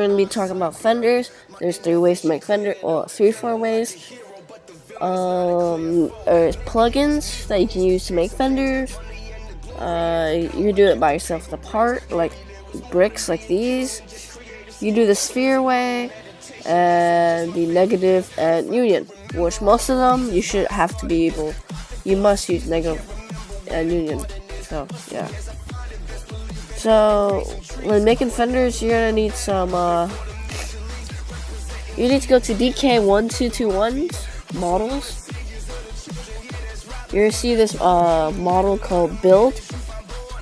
going to be talking about fenders. There's 3 ways to make fender, or 4 ways. There's plugins that you can use to make fenders. You do it by yourself with a part, like bricks like these. You do the sphere way, and the negative and union, which most of them you should have to be able, you must use negative and union. So yeah. So when making fenders, you're gonna need some. You need to go to DK1221's models. You're gonna see this model called build.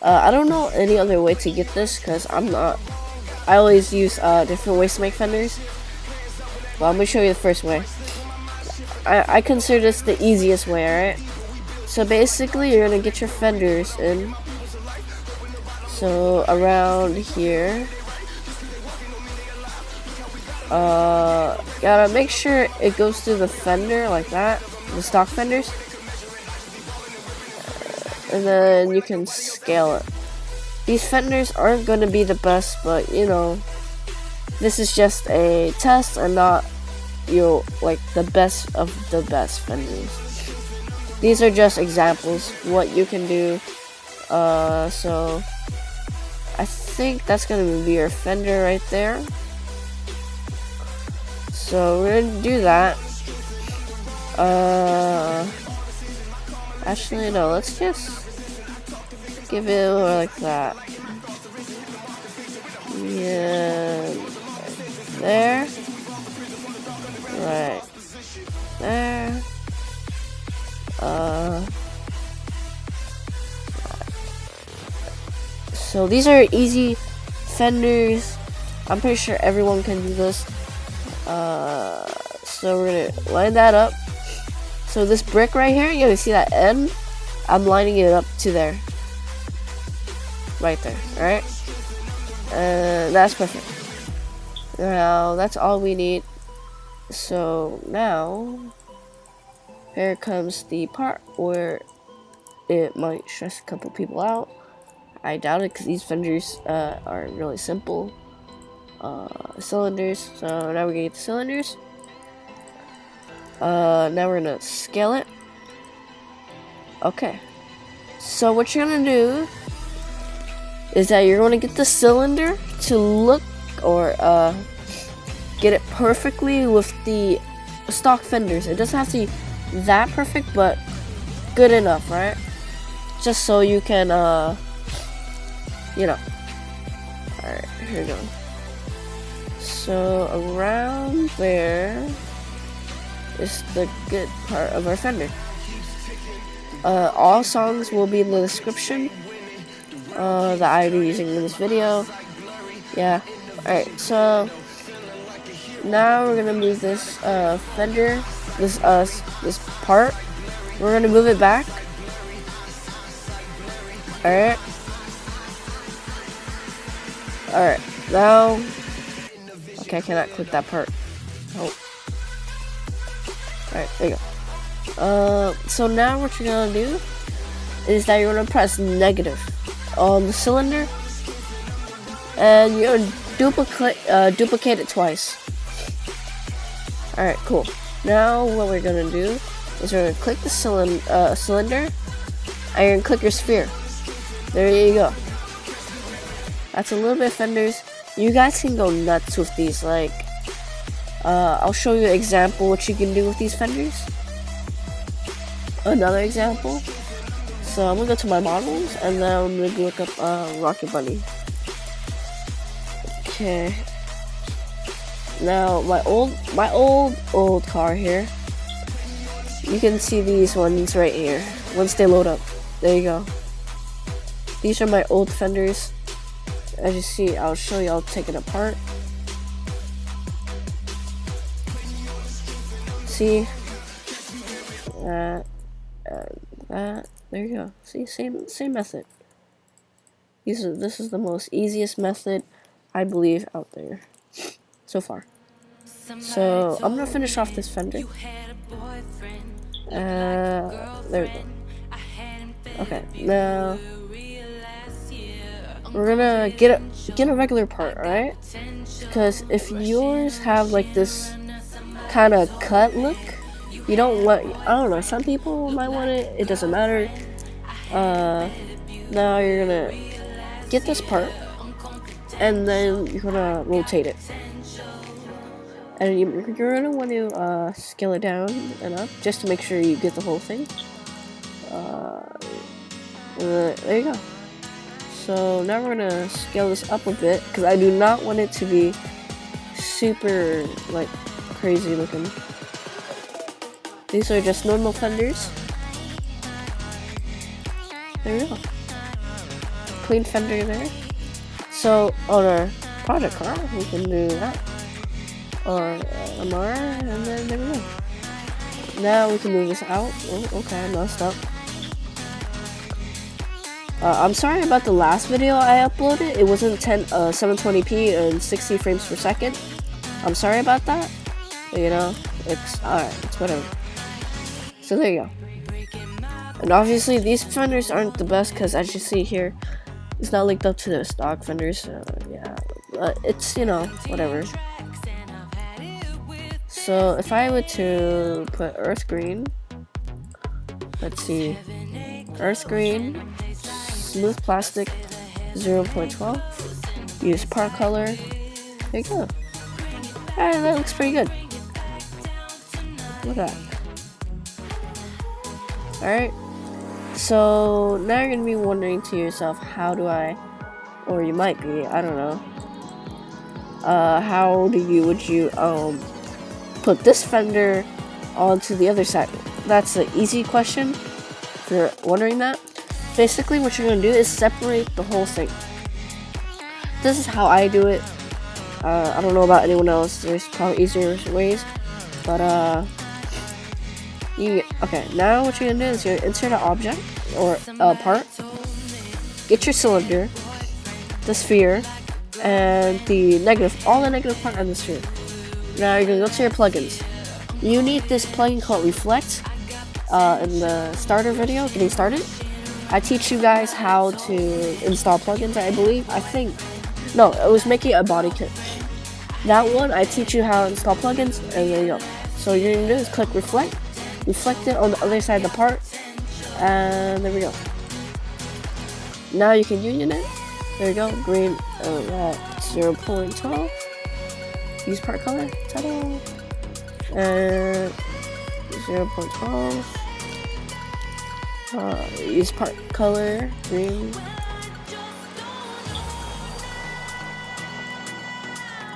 I don't know any other way to get this because I always use different ways to make fenders. Well, I'm gonna show you the first way. I consider this the easiest way, alright? So basically, you're gonna get your fenders in. So around here, gotta make sure it goes through the fender like that, the stock fenders, and then you can scale it. These fenders aren't gonna be the best, but you know, this is just a test and not like the best of the best fenders. These are just examples what you can do. So I think that's gonna be your fender right there. So we're gonna do that. Actually no, let's just give it like that. Yeah, there. Right there. So these are easy fenders. I'm pretty sure everyone can do this. So we're gonna line that up. So this brick right here, you can see that end. I'm lining it up to there. Right there, alright? And that's perfect. Now, that's all we need. So now, here comes the part where it might stress a couple people out. I doubt it because these fenders are really simple. Cylinders. So now we're gonna get the cylinders. Now we're gonna scale it. Okay. So what you're gonna do is that you're gonna get the cylinder to look or get it perfectly with the stock fenders. It doesn't have to be that perfect, but good enough, right? Just so you can, you know. Alright, here we go. So around there is the good part of our fender. All songs will be in the description that I'll be using in this video. Yeah. Alright, so now we're gonna move this fender, this part. We're gonna move it back. Alright. Alright, now okay, I cannot click that part. Oh. Alright, there you go. So now what you're gonna do is that you're gonna press negative on the cylinder, and you're gonna duplicate it twice. Alright, cool. Now what we're gonna do is we're gonna click the cylinder, and you're gonna click your sphere. There you go. That's a little bit of fenders. You guys can go nuts with these. Like, I'll show you an example what you can do with these fenders. Another example. So I'm gonna go to my models, and then I'm gonna look up Rocket Bunny. Okay. Now my old car here. You can see these ones right here. Once they load up, there you go. These are my old fenders. As you see, I'll show you. I'll take it apart. See that, that. There you go. See, same method. This is the most easiest method, I believe, out there so far. So I'm gonna finish off this fender. There we go. Okay, now we're gonna get a regular part, alright? Because if yours have like this kind of cut look, you don't want, I don't know, some people might want it, it doesn't matter. Now you're gonna get this part, and then you're gonna rotate it. And you're gonna want to scale it down and up, just to make sure you get the whole thing. There you go. So now we're gonna scale this up a bit, because I do not want it to be super, like, crazy looking. These are just normal fenders. There we go. Clean fender there. So on our project car, we can do that. Or MR, and then there we go. Now we can move this out. Oh, okay, I messed up. I'm sorry about the last video I uploaded. It wasn't 720p and 60 frames per second. I'm sorry about that. But, you know, it's alright. It's whatever. So there you go. And obviously these fenders aren't the best, because as you see here, it's not linked up to the stock fenders. Yeah, but it's, you know, whatever. So if I were to put earth green, let's see, earth green, smooth plastic, 0.12, use part color, there you go. Alright, that looks pretty good. Look at that. Alright, so now you're going to be wondering to yourself, how do I, or you might be, I don't know, how would you put this fender onto the other side? That's an easy question, if you're wondering that. Basically what you're going to do is separate the whole thing. This is how I do it. I don't know about anyone else, there's probably easier ways, but okay, now what you're going to do is you're going to insert an object, or a part, get your cylinder, the sphere, and the negative, all the negative part on the sphere. Now you're going to go to your plugins. You need this plugin called Reflect. In the starter video, getting started, I teach you guys how to install plugins, I believe. I think, no, it was making a body kit. That one, I teach you how to install plugins, and there you go. So what you're going to do is click Reflect, reflect it on the other side of the part, and there we go. Now you can union it. There you go, green, 0.12. Use part color, ta-da! And 0.12. Use part color, green.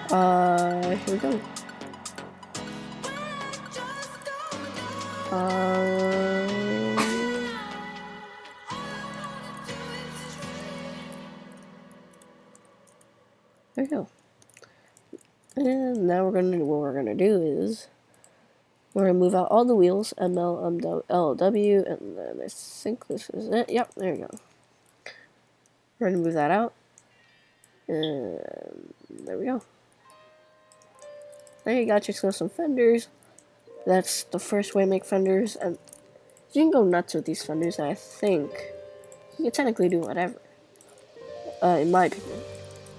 Here we go. There we go. And now what we're gonna do is we're gonna move out all the wheels, ML, LW, and then I think this is it. Yep, there we go. We're gonna move that out, and there we go. There you got yourself some fenders. That's the first way to make fenders, and you can go nuts with these fenders. I think you can technically do whatever, in my opinion.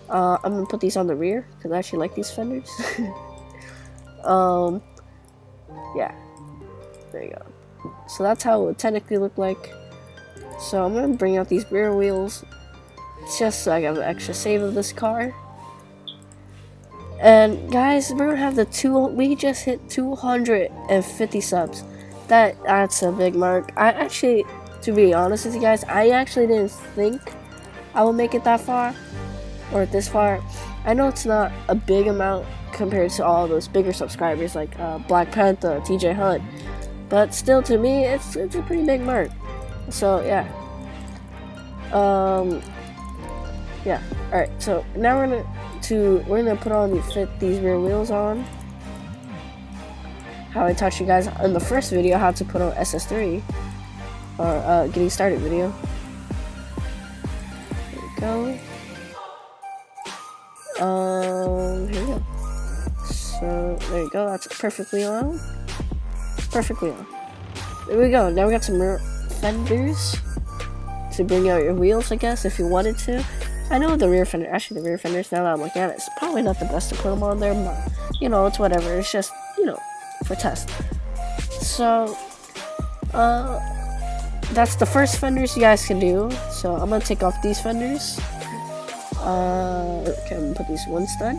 I'm gonna put these on the rear because I actually like these fenders. Yeah, there you go. So that's how it would technically look like. So I'm gonna bring out these rear wheels just so I have an extra save of this car. And guys, we're gonna have we just hit 250 subs. That's a big mark. I actually, to be honest with you guys, I actually didn't think I would make it that far, or this far. I know it's not a big amount compared to all those bigger subscribers like Black Panther, TJ Hunt, but still, to me, it's a pretty big mark. So yeah, yeah. All right, so now we're gonna put on these rear wheels on. How I taught you guys in the first video how to put on SS3, or getting started video. There we go. Here we go. So there you go. That's perfectly on. Perfectly on. There we go. Now we got some fenders to bring out your wheels, I guess, if you wanted to. I know the rear fender, actually the rear fenders, now that I'm looking at it, it's probably not the best to put them on there, but, you know, it's whatever, it's just, you know, for test. So, that's the first fenders you guys can do. So I'm gonna take off these fenders. Okay, I'm gonna put these one stud,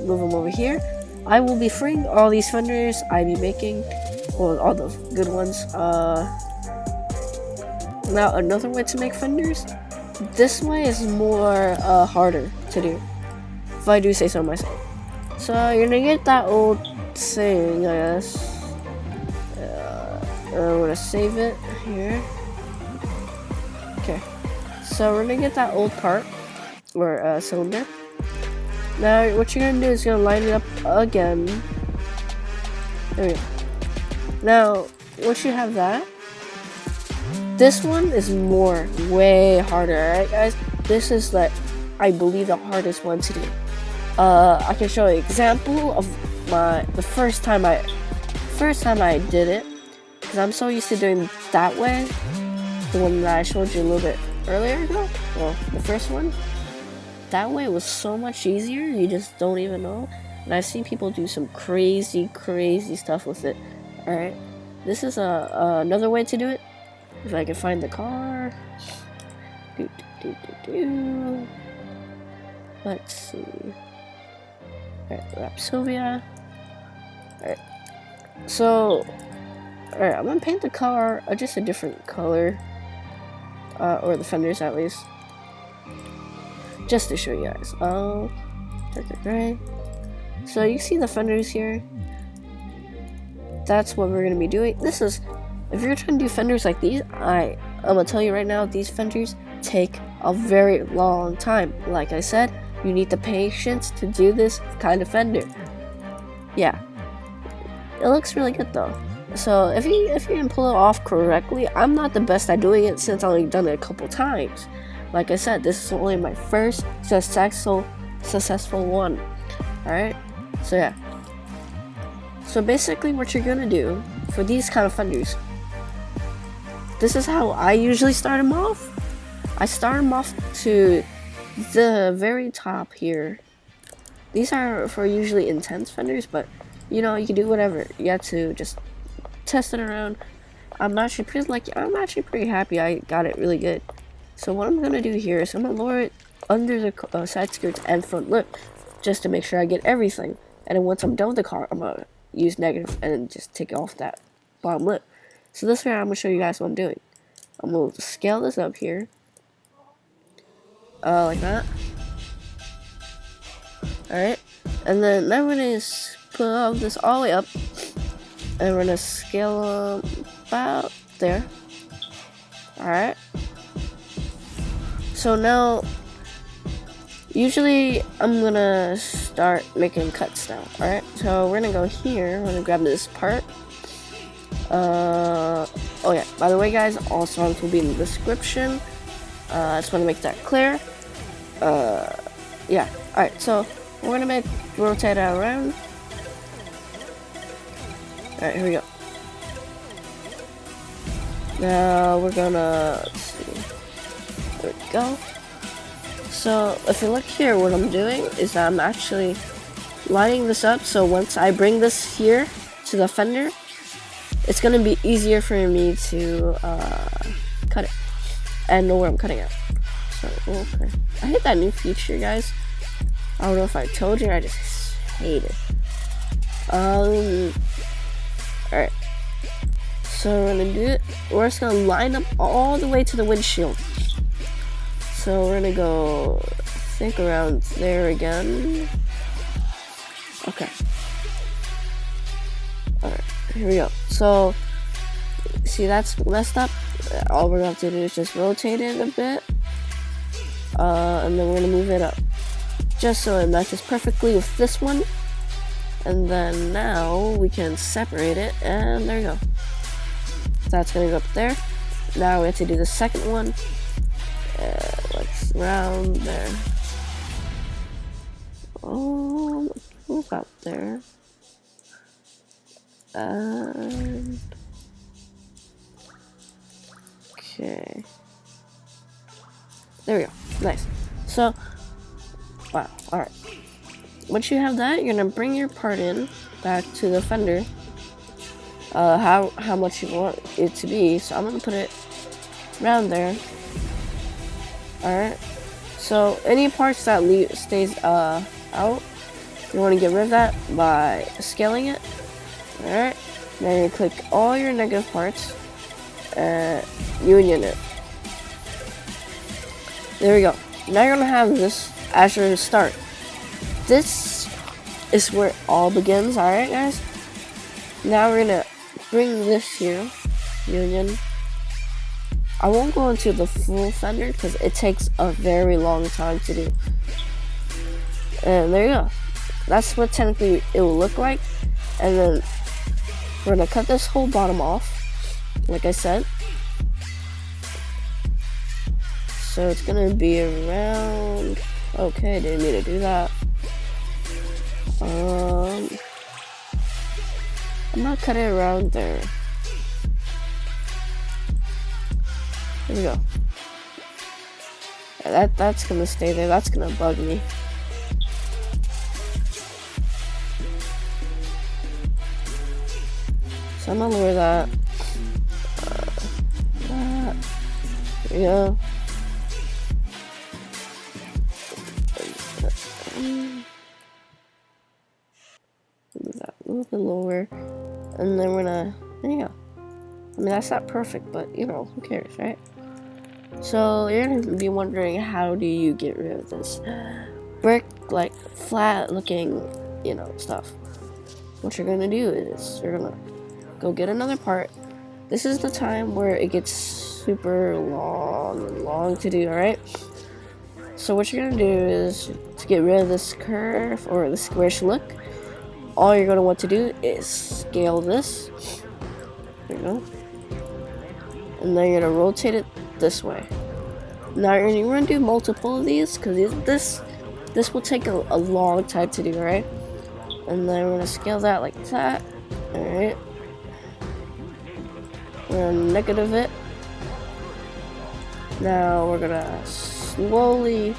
move them over here. I will be freeing all these fenders I be making, well, all the good ones. Now another way to make fenders, this way is more harder to do, if I do say so myself. So you're gonna get that old thing, I guess. I'm gonna save it here. Okay, so we're gonna get that old part, or cylinder. Now what you're gonna do is you're gonna line it up again. There we go. Now once you have that, this one is way harder, alright guys? This is like, I believe, the hardest one to do. I can show you an example of the first time I did it, because I'm so used to doing that way, the one that I showed you a little bit earlier ago, well, the first one. That way was so much easier, you just don't even know. And I've seen people do some crazy stuff with it. Alright, this is another way to do it. If I can find the car. Let's see. Alright, Rapsovia. Alright, so alright, I'm gonna paint the car just a different color, or the fenders at least, just to show you guys. Oh, darker gray. So you see the fenders here. That's what we're gonna be doing. This is, if you're trying to do fenders like these, I'm gonna tell you right now, these fenders take a very long time. Like I said, you need the patience to do this kind of fender. Yeah, it looks really good though. So if you can pull it off correctly, I'm not the best at doing it since I've only done it a couple times. Like I said, this is only my first successful one. Alright, so yeah. So basically what you're gonna do for these kind of fenders, this is how I usually start them off. I start them off to the very top here. These are for usually intense fenders, but you know, you can do whatever. You have to just test it around. I'm actually pretty happy I got it really good. So what I'm gonna do here is I'm gonna lower it under the side skirts and front lip, just to make sure I get everything. And then once I'm done with the car, I'm gonna use negative and then just take off that bottom lip. So this way I'm gonna show you guys what I'm doing. I'm gonna scale this up here, like that. Alright, and then now we're gonna put this all the way up, and we're gonna scale about there. Alright, so now usually I'm gonna start making cuts now. Alright, so we're gonna go here, we're gonna grab this part. Oh yeah, by the way guys, all songs will be in the description. I just want to make that clear. Yeah, alright, so we're gonna rotate it around. Alright, here we go. Now we're gonna, let's see, there we go. So if you look here, what I'm doing is I'm actually lining this up, so once I bring this here to the fender, it's gonna be easier for me to cut it and know where I'm cutting it. So okay, I hate that new feature, guys. I don't know if I told you, I just hate it. Alright, so we're gonna do it. We're just gonna line up all the way to the windshield. So we're gonna go, I think, around there again. Okay. Alright, here we go. So, see, that's messed up. All we're gonna have to do is just rotate it a bit. And then we're gonna move it up, just so it matches perfectly with this one. And then now we can separate it, and there you go. That's gonna go up there. Now we have to do the second one. Let's round there. Oh, move out there. And okay, there we go. Nice. So, wow, alright. Once you have that, you're gonna bring your part in back to the fender. How much you want it to be. So I'm gonna put it around there. Alright. So any parts that stays out, you want to get rid of that by scaling it. Alright. Now you click all your negative parts and union it. There we go. Now you're gonna have this as your start. This is where it all begins. Alright, guys. Now we're gonna bring this here, union. I won't go into the full fender because it takes a very long time to do. And there you go. That's what technically it will look like. And then we're gonna cut this whole bottom off, like I said. So it's gonna be around. Okay, didn't mean to do that. I'm gonna cut it around there. There we go. Yeah, that's gonna stay there. That's gonna bug me. So I'm gonna lower that. There we go. Move that a little bit lower, and then we're gonna. There you go. I mean, that's not perfect, but you know, who cares, right? So you're gonna be wondering, how do you get rid of this brick, like flat looking, you know, stuff? What you're gonna do is you're gonna go get another part. This is the time where it gets super long to do, alright? So what you're gonna do is, to get rid of this curve or the squarish look, all you're gonna want to do is scale this. There you go. And then you're gonna rotate it this way. Now you're gonna do multiple of these because this will take a long time to do, right? And then we're gonna scale that like that. Alright. We're gonna negative it. Now we're gonna slowly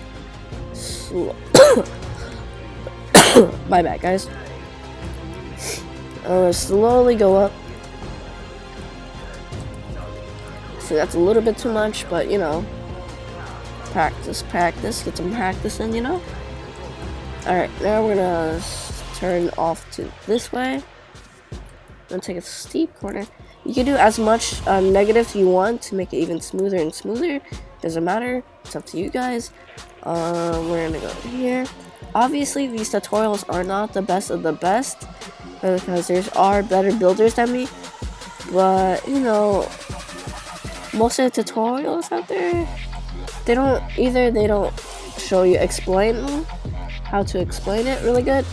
my bad, guys. I'm gonna slowly go up. So that's a little bit too much, but you know, practice, get some practice in, you know. Alright, now we're gonna turn off to this way. I'm gonna take a steep corner. You can do as much negative you want to make it even smoother and smoother. Doesn't matter, it's up to you guys. We're gonna go here. Obviously, these tutorials are not the best of the best because there are better builders than me. But you know, most of the tutorials out there, they don't show you explain how to explain it really good,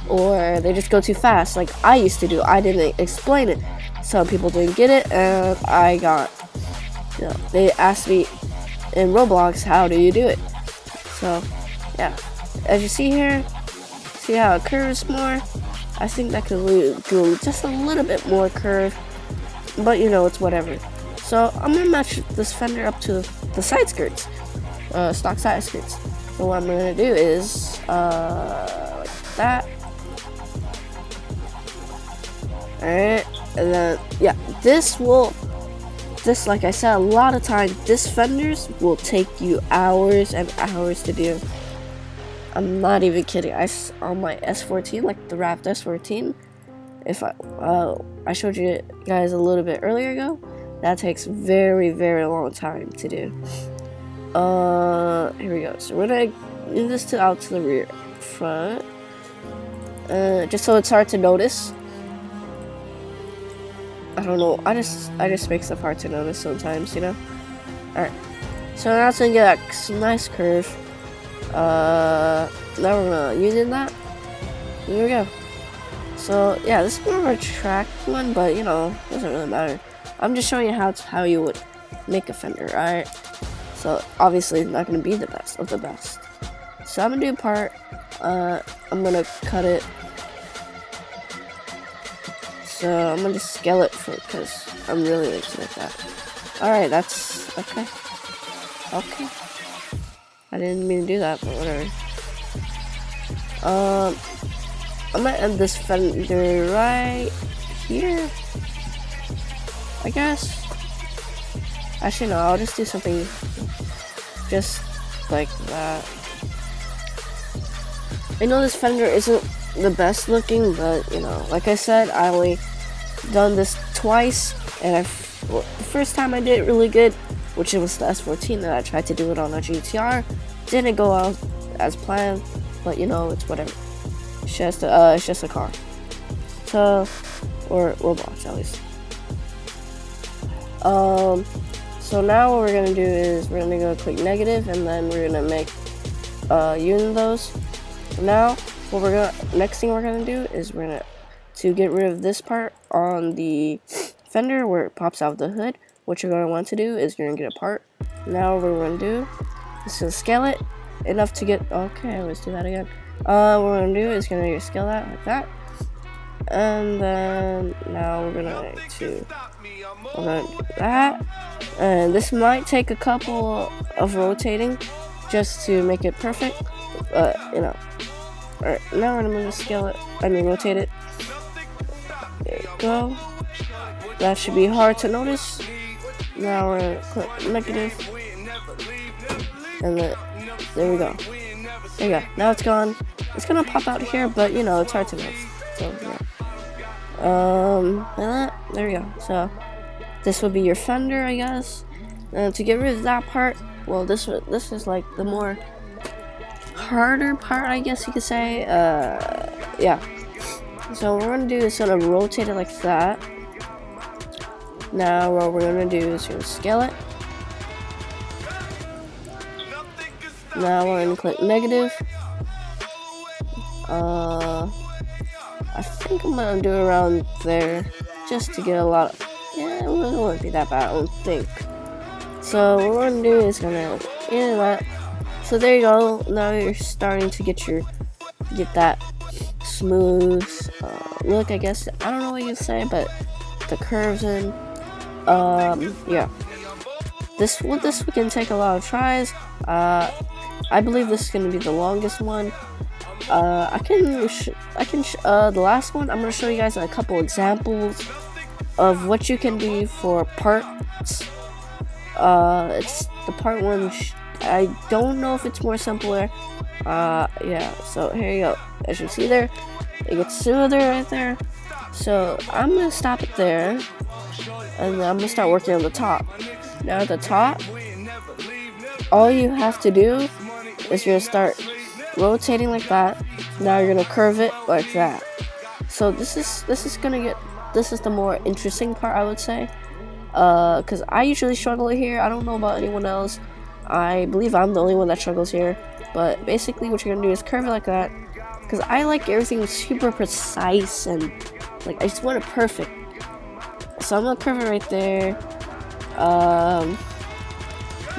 or they just go too fast like I used to do. I didn't explain it. Some people didn't get it, and I got, you know, they asked me in Roblox, how do you do it? So yeah, as you see here, see how it curves more? I think that could go just a little bit more curve, but you know, it's whatever. So I'm gonna match this fender up to the side skirts, stock side skirts. So what I'm gonna do is like that. Alright, and then yeah, this like I said a lot of times, this fenders will take you hours and hours to do. I'm not even kidding. On my S14, like the wrapped S14, if I showed you guys a little bit earlier ago, that takes very long time to do. Here we go. So we're gonna move this out to the rear, front, just so it's hard to notice. I don't know. I just make stuff hard to notice sometimes, you know. All right. So now it's gonna get that nice curve. Now we're gonna use that. Here we go. So yeah, this is more of a track one, but you know, doesn't really matter. I'm just showing you how you would make a fender, alright? So obviously it's not gonna be the best of the best. So I'm gonna do a part. I'm gonna cut it. So I'm gonna just scale it because I'm really lazy like that. Alright, that's okay. Okay. I didn't mean to do that, but whatever. I'm gonna end this fender right here, I guess. Actually, no, I'll just do something just like that. I know this fender isn't the best looking, but you know, like I said, I only done this twice, and the first time I did it really good, which it was the S14 that I tried to do it on a GTR. Didn't go out as planned, but you know, it's whatever. It's just a car. So, or Roblox at least. So now what we're gonna do is we're gonna go click negative, and then we're gonna make union those. Now, next thing we're gonna do is we're gonna to get rid of this part on the fender where it pops out of the hood. What you're gonna want to do is you're gonna get a part. Now what we're gonna do is to scale it enough to get. Okay, let's do that again. What we're gonna do is gonna scale that like that, and then now we're gonna do that. And this might take a couple of rotating just to make it perfect, you know. Alright, now we're gonna scale it, rotate it. There you go. That should be hard to notice. Now we're gonna click negative, and then, there we go. There you go. Now it's gone. It's gonna pop out here, but you know, it's hard to notice. So, yeah. There we go. So, this would be your fender, I guess. And to get rid of that part, well, this is like the more harder part, I guess you could say. Yeah. So what we're gonna do is gonna rotate it like that. Now what we're gonna do is gonna scale it. Now we're gonna click negative. I think I'm gonna do around there just to get a lot of. Yeah, it won't be that bad, I don't think. So what we're gonna do is gonna that. So there you go. Now you're starting to get that smooth look, I guess. I don't know what you say, but the curves in. Yeah. This can take a lot of tries. I believe this is gonna be the longest one. The last one I'm gonna show you guys a couple examples of what you can do for parts. It's the part one. I don't know if it's more simpler. Yeah. So here you go. As you see there, it gets smoother right there. So I'm gonna stop it there, and then I'm gonna start working on the top. Now at the top, all you have to do is you're gonna start rotating like that. Now you're gonna curve it like that. So this is the more interesting part, I would say, because I usually struggle here. I don't know about anyone else. I believe I'm the only one that struggles here. But basically what you're gonna do is curve it like that, because I like everything super precise and like I just want it perfect. So I'm gonna curve it right there.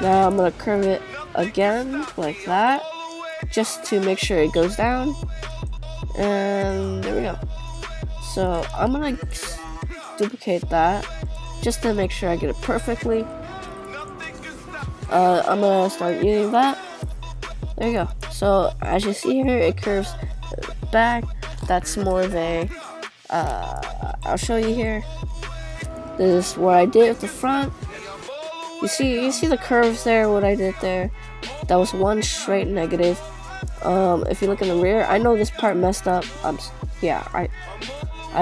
Now I'm gonna curve it again like that, just to make sure it goes down. And there we go. So I'm gonna duplicate that just to make sure I get it perfectly. I'm gonna start using that. There you go. So as you see here, it curves back. That's more of a I'll show you here. This is what I did with the front. You see the curves there, what I did there. That was one straight negative. If you look in the rear, I know this part messed up. Yeah, I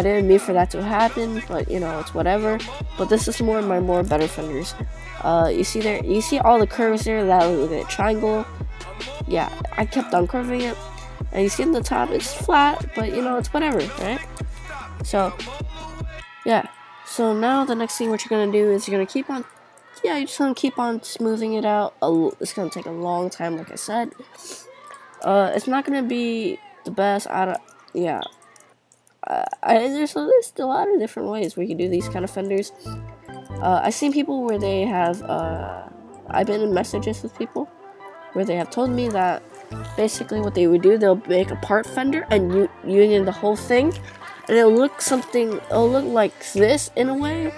didn't mean for that to happen, but you know, it's whatever. But this is more of my better fenders. You see all the curves there, that little triangle. Yeah, I kept on curving it. And you see in the top, it's flat, but you know, it's whatever, right? So, yeah. So now the next thing what you're gonna do is you're just gonna keep on smoothing it out. It's gonna take a long time, like I said. It's not gonna be the best. There's a lot of different ways we can do these kind of fenders. I've seen people where they have, I've been in messages with people where they have told me that basically what they would do, they'll make a part fender and union the whole thing, and it'll look like this in a way,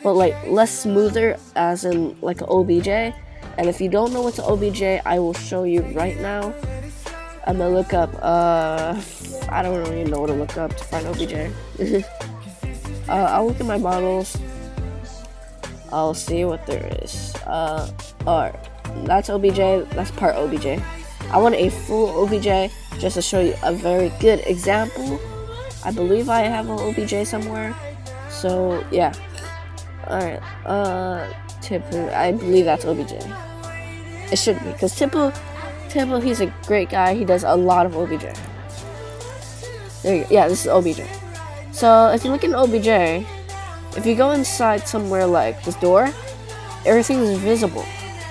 but like less smoother, as in like an OBJ. And if you don't know what's an OBJ, I will show you right now. I'm gonna look up, I don't really know what to look up to find OBJ. I'll look at my models. I'll see what there is. Alright, that's OBJ, that's part OBJ. I want a full OBJ just to show you a very good example. I believe I have an OBJ somewhere. So, yeah. Alright, Tipu, I believe that's OBJ. It should be, because Tipu, he's a great guy. He does a lot of OBJ. There you go. Yeah, this is OBJ. So, if you look in OBJ, if you go inside somewhere like this door, everything is visible.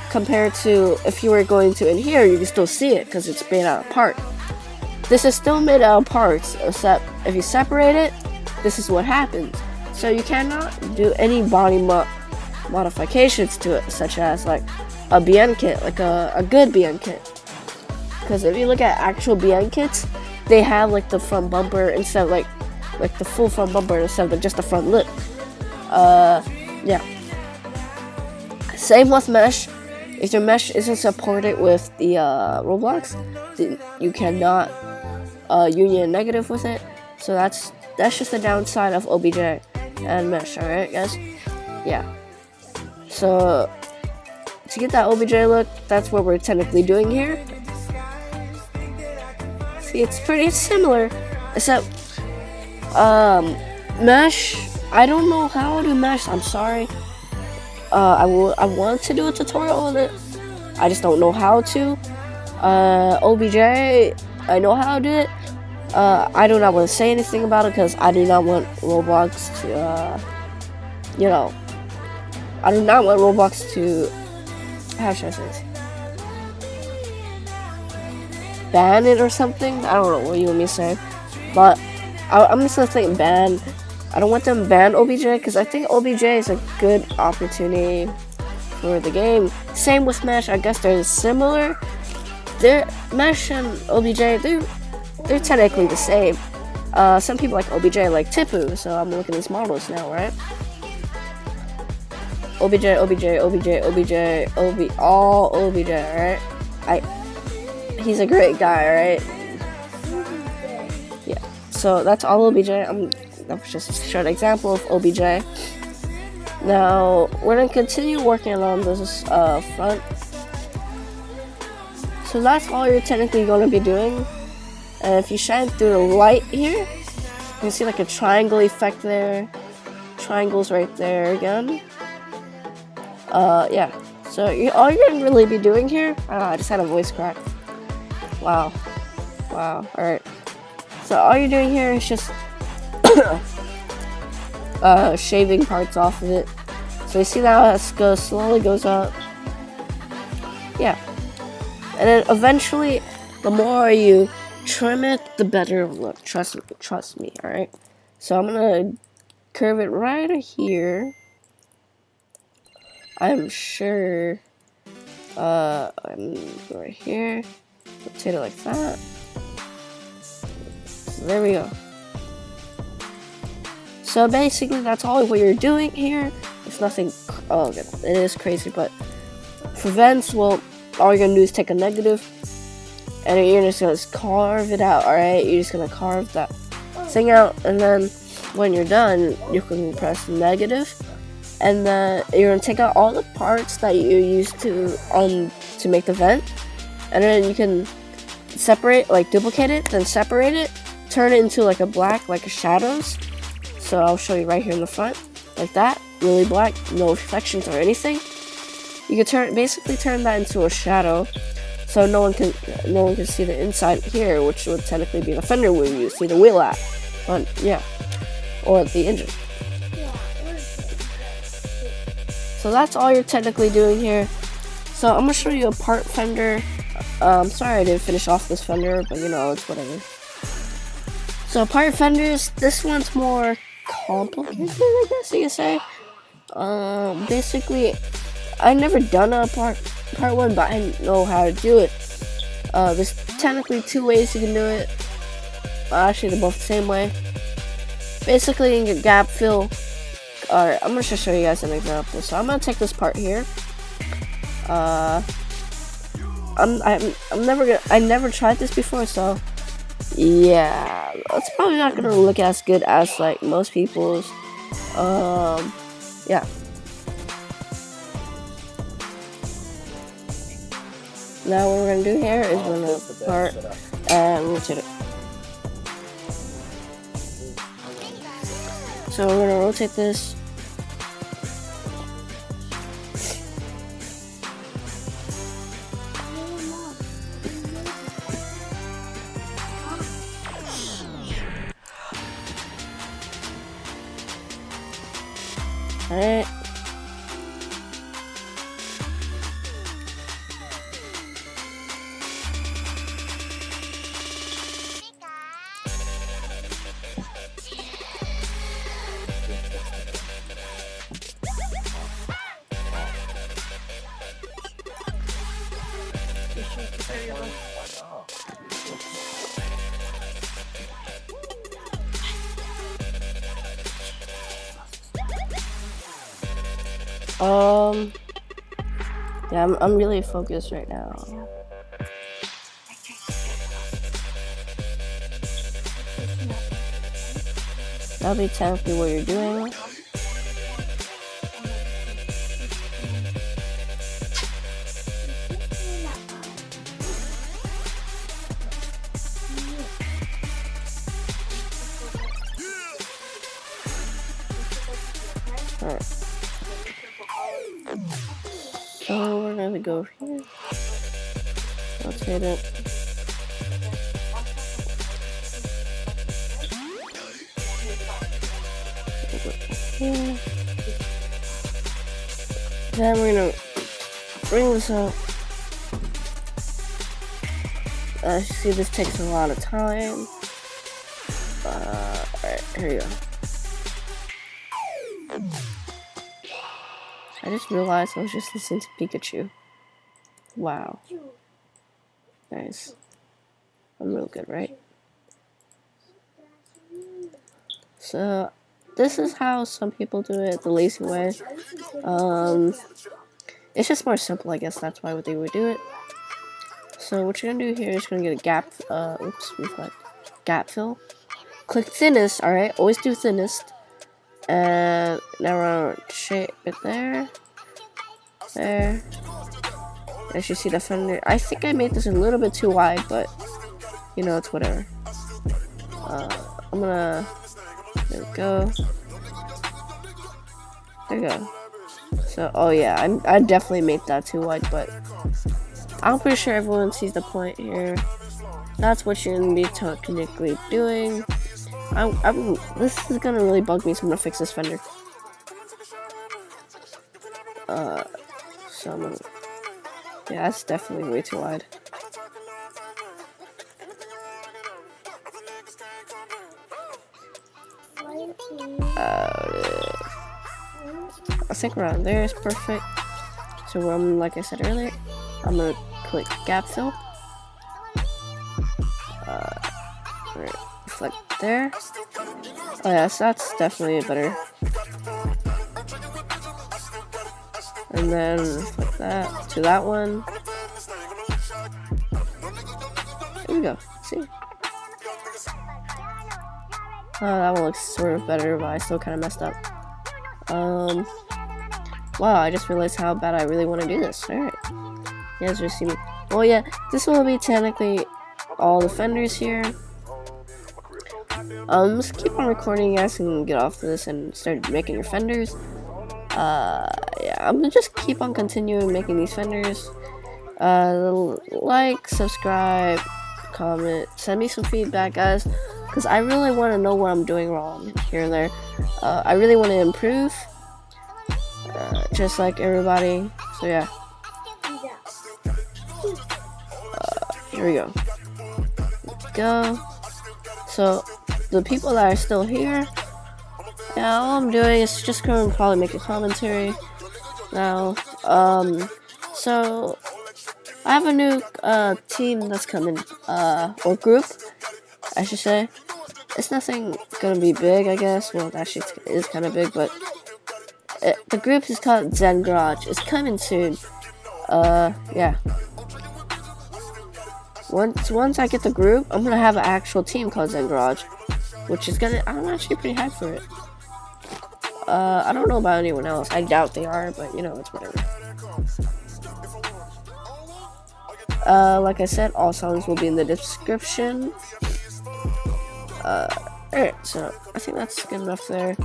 Compared to if you were going to in here, you can still see it because it's made out of parts. This is still made out of parts, except if you separate it, this is what happens. So you cannot do any body modifications to it, such as like a BN kit, like a good BN kit. Because if you look at actual BN kits, they have like the front bumper instead of like the full front bumper instead of just the front lip. Yeah. Same with mesh. If your mesh isn't supported with the Roblox, then you cannot union negative with it. So that's just the downside of OBJ and mesh. All right, guys. Yeah. So to get that OBJ look, that's what we're technically doing here. See, it's pretty similar, except mesh. I don't know how to mesh. I'm sorry. I want to do a tutorial on it. I just don't know how to. OBJ, I know how to do it. I do not want to say anything about it because I do not want Roblox to, I do not want Roblox to, how should I say this? Ban it or something? I don't know what you want me to say. But I'm just gonna think ban. I don't want them to ban OBJ because I think OBJ is a good opportunity for the game. Same with Mesh. I guess they're similar. Mesh and OBJ, they're technically the same. Some people like OBJ like Tipu, so I'm looking at these models now, right? OBJ, all OBJ, right? He's a great guy, right? Yeah. So that's all OBJ. That was just a short example of OBJ. Now, we're going to continue working on this front. So that's all you're technically going to be doing. And if you shine through the light here, you can see like a triangle effect there. Triangles right there again. Yeah. So all you're going to really be doing here... I just had a voice crack. Wow. Alright. So all you're doing here is just... shaving parts off of it. So you see that it slowly goes up. Yeah. And then eventually, the more you trim it, the better it'll look. Trust me, alright? So I'm gonna curve it right here. I'm sure. I'm right here. Rotate it like that. So there we go. So basically, that's all what you're doing here. It's nothing. Oh, okay. It is crazy, but for vents, well, all you're gonna do is take a negative, and you're just gonna carve it out. All right, you're just gonna carve that thing out, and then when you're done, you can press negative, and then you're gonna take out all the parts that you used to make the vent, and then you can separate, like duplicate it, then separate it, turn it into like a black, like a shadows. So I'll show you right here in the front, like that, really black, no reflections or anything. You can basically turn that into a shadow, so no one can see the inside here, which would technically be the fender where you see the wheel at, but yeah, or the engine. So that's all you're technically doing here. So I'm gonna show you a part fender. Sorry I didn't finish off this fender, but it's whatever. So part fenders, this one's more complicated, I guess you could say. Basically, I never done a part one, but I know how to do it. There's technically two ways you can do it. Actually, they're both the same way. Basically, you can get gap fill. Alright, I'm gonna just show you guys an example. So I'm gonna take this part here. I never tried this before, so yeah, it's probably not gonna look as good as like most people's. Yeah. Now what we're gonna do here is we're gonna part and rotate it. So we're gonna rotate this. Alright. Yeah, I'm really focused right now. That'll be technically what you're doing. Alright. So we're gonna go over here. Rotate it. Here. Then we're gonna bring this up. As you see, this takes a lot of time. Alright, here you go. I just realized I was just listening to Pikachu. Wow. Nice. I'm real good, right? So, this is how some people do it the lazy way. It's just more simple, I guess that's why they would do it. So what you're gonna do here is you're gonna get a gap, reflect, gap fill. Click thinnest, alright, always do thinnest. And now we're gonna shape it there. There. As you see the fender, I think I made this a little bit too wide, but you know, it's whatever. I'm gonna, there we go. There we go. So, oh yeah, I definitely made that too wide, but I'm pretty sure everyone sees the point here. That's what you're gonna be technically doing. This is gonna really bug me, so I'm gonna fix this fender. So I'm gonna, yeah, that's definitely way too wide. I think around there is perfect. So like I said earlier, I'm gonna click gap fill. Right, reflect there. Oh yeah, so that's definitely better. And then reflect that to that one. There we go. See? Oh, that one looks sort of better, but I still kind of messed up. Wow, I just realized how bad I really want to do this. Alright. You guys just see me. Well, yeah, this will be technically all the fenders here. Just keep on recording, you guys can get off this and start making your fenders. Yeah, I'm gonna just keep on continuing making these fenders. Like, subscribe, comment, send me some feedback, guys, because I really want to know what I'm doing wrong here and there. I really want to improve, just like everybody. So yeah. Here we go. Go. So the people that are still here, yeah, all I'm doing is just going to probably make a commentary now. So I have a new team that's coming, or group, I should say. It's nothing gonna be big, I guess. Well, actually, it is kind of big, but the group is called Zen Garage. It's coming soon. Yeah. Once I get the group, I'm gonna have an actual team called Zen Garage, which is gonna. I'm actually pretty hyped for it. I don't know about anyone else. I doubt they are, but you know, it's whatever. Like I said, all songs will be in the description. Alright, so I think that's good enough there.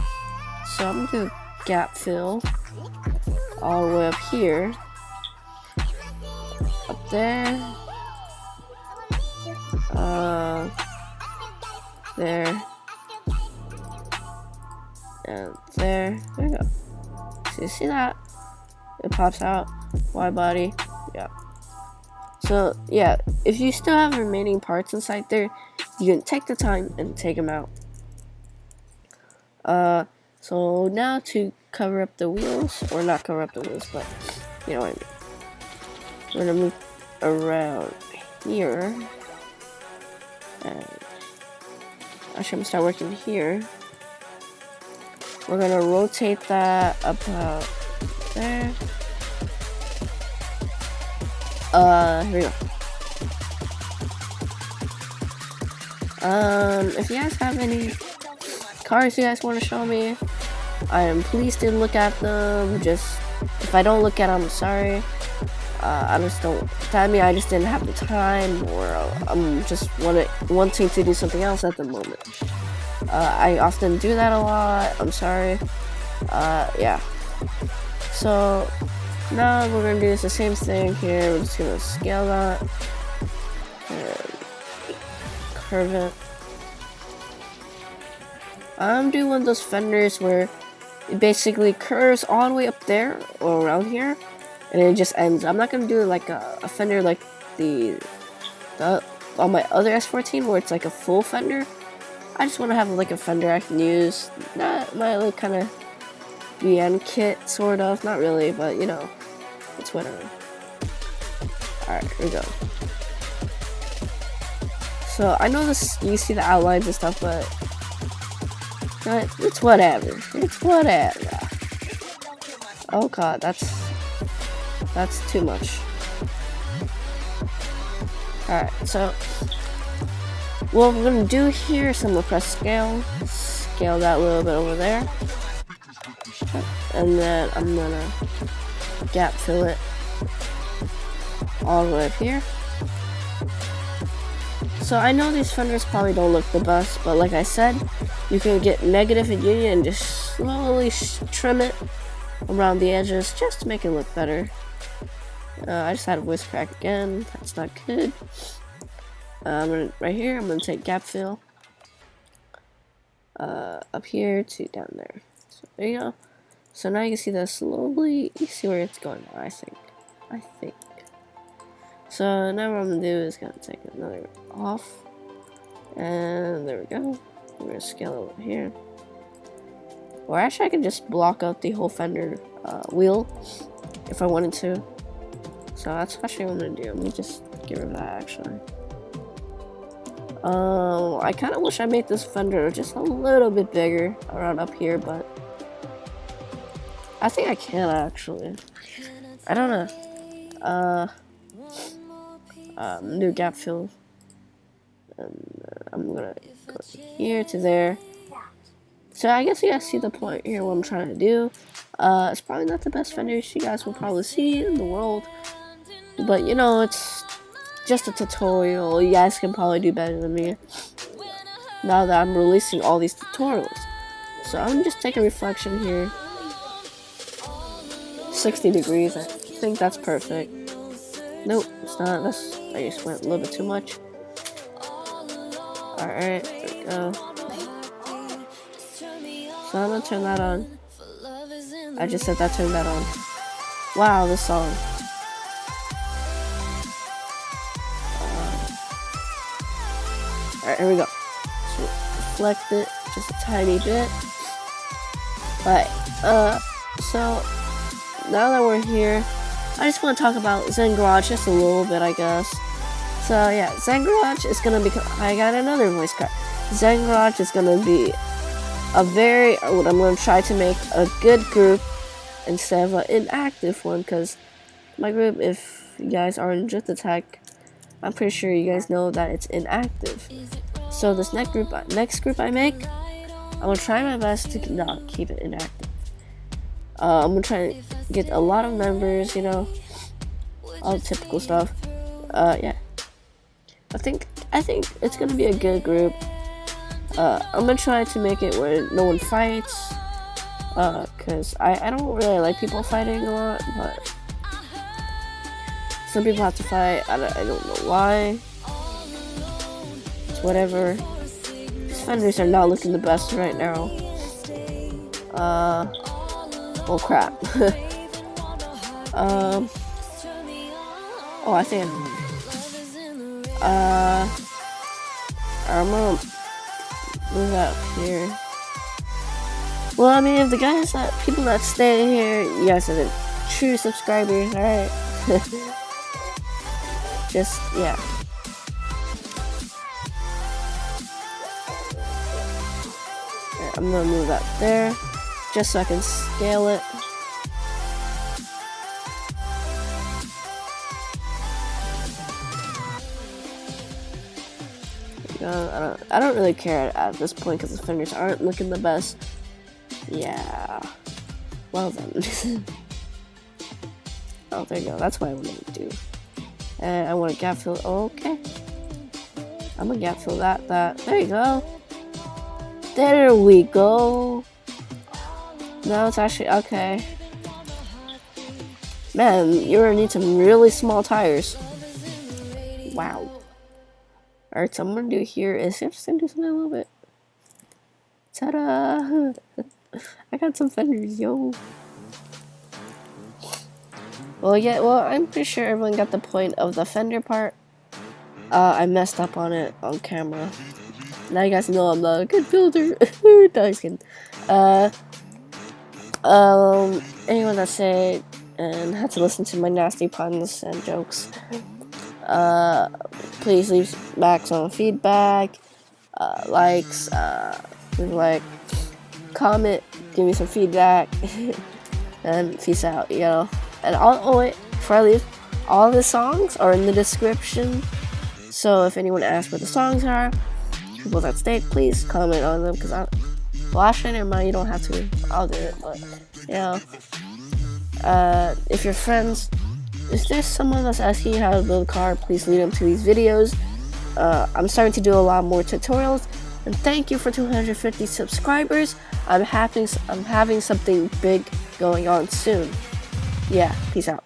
So I'm gonna do a gap fill all the way up here, up there, there, and there. There we go. So you see that? It pops out. Wide body. Yeah. So yeah, if you still have remaining parts inside there, you can take the time and take them out. So now to cover up the wheels, or not cover up the wheels, but you know what I mean. We're gonna move around here, and actually I'm gonna start working here. We're gonna rotate that about there. Here we go. If you guys have any cars you guys want to show me, I am pleased to look at them. Just, if I don't look at them, I'm sorry. I just don't, I mean, I just didn't have the time, or I'm just wanting to do something else at the moment. I often do that a lot, I'm sorry. Yeah. So, now we're gonna do the same thing here. We're just gonna scale that and curve it. I'm doing one of those fenders where it basically curves all the way up there or around here, and it just ends. I'm not gonna do like a fender like the on my other S14 where it's like a full fender. I just want to have like a fender I can use, not my like kind of BN kit sort of, not really, but you know, it's whatever. Alright, here we go. So I know this, you see the outlines and stuff, but it's whatever. It's whatever. Oh god, that's too much. Alright, so what we're gonna do here is I'm gonna press scale that a little bit over there, and then I'm gonna gap fill it all the way up here. So I know these fenders probably don't look the best, but like I said, you can get negative and union and just slowly trim it around the edges just to make it look better. I just had a voice crack again. That's not good. Right here, I'm gonna take gap fill up here to down there. So there you go. So now you can see that slowly. You see where it's going now, I think. So now what I'm gonna do is gonna take another off, and there we go. We're gonna scale over here. Or actually, I can just block out the whole fender wheel if I wanted to. So that's actually what I'm gonna do. Let me just get rid of that actually. I kind of wish I made this fender just a little bit bigger around up here, but I think I can actually. I don't know. New gap fill, and I'm gonna go here to there. So I guess you guys see the point here. What I'm trying to do. It's probably not the best fenders you guys will probably see in the world, but you know, it's just a tutorial. You guys can probably do better than me now that I'm releasing all these tutorials. So I'm just taking a reflection here. 60 degrees. I think that's perfect. Nope, it's not. I just went a little bit too much. Alright, there we go. So I'm gonna turn that on. I just said that, turn that on. Wow, this song. Alright, here we go. So reflect it just a tiny bit. Alright, so now that we're here, I just want to talk about Zen Garage just a little bit, I guess. So yeah, Zen Garage is gonna become. I got another voice card. Zen Garage is gonna be I'm gonna try to make a good group instead of an inactive one, because my group, if you guys are in Drift Attack, I'm pretty sure you guys know that it's inactive. So this next group I make, I'm gonna try my best to not keep it inactive. I'm gonna try to get a lot of members, you know, all the typical stuff. Yeah. I think it's gonna be a good group. I'm gonna try to make it where no one fights. Cause I don't really like people fighting a lot, but some people have to fight. I don't know why. It's whatever. These fenders are not looking the best right now. Oh crap. Oh, I think I'm gonna move out here. Well, I mean, if the guys people that stay here, you guys are the true subscribers, alright? Just, yeah. Right, I'm gonna move that there, just so I can scale it. I don't really care at this point because the fenders aren't looking the best. Yeah. Well then. Oh, there you go. That's what I want to do. And I want to gap fill. Oh, okay. I'm gonna gap fill that. There you go. There we go. Now it's actually okay. Man, you're gonna need some really small tires. Wow. Alright, so I'm gonna do here is just gonna do something a little bit. Ta-da! I got some fenders, yo. Well, yeah, well, I'm pretty sure everyone got the point of the fender part. I messed up on it on camera. Now you guys know I'm not a good builder. No, just kidding. Anyone that said and had to listen to my nasty puns and jokes, please leave back some feedback, likes, leave a like, comment, give me some feedback, and peace out, you know. And wait, before I leave, all the songs are in the description, so if anyone asks what the songs are, people that stayed, please comment on them, because well, actually, never mind, you don't have to, I'll do it, but, you know, if your friends, if there's someone that's asking you how to build a car, please lead them to these videos. I'm starting to do a lot more tutorials, and thank you for 250 subscribers. I'm having something big going on soon. Yeah, peace out.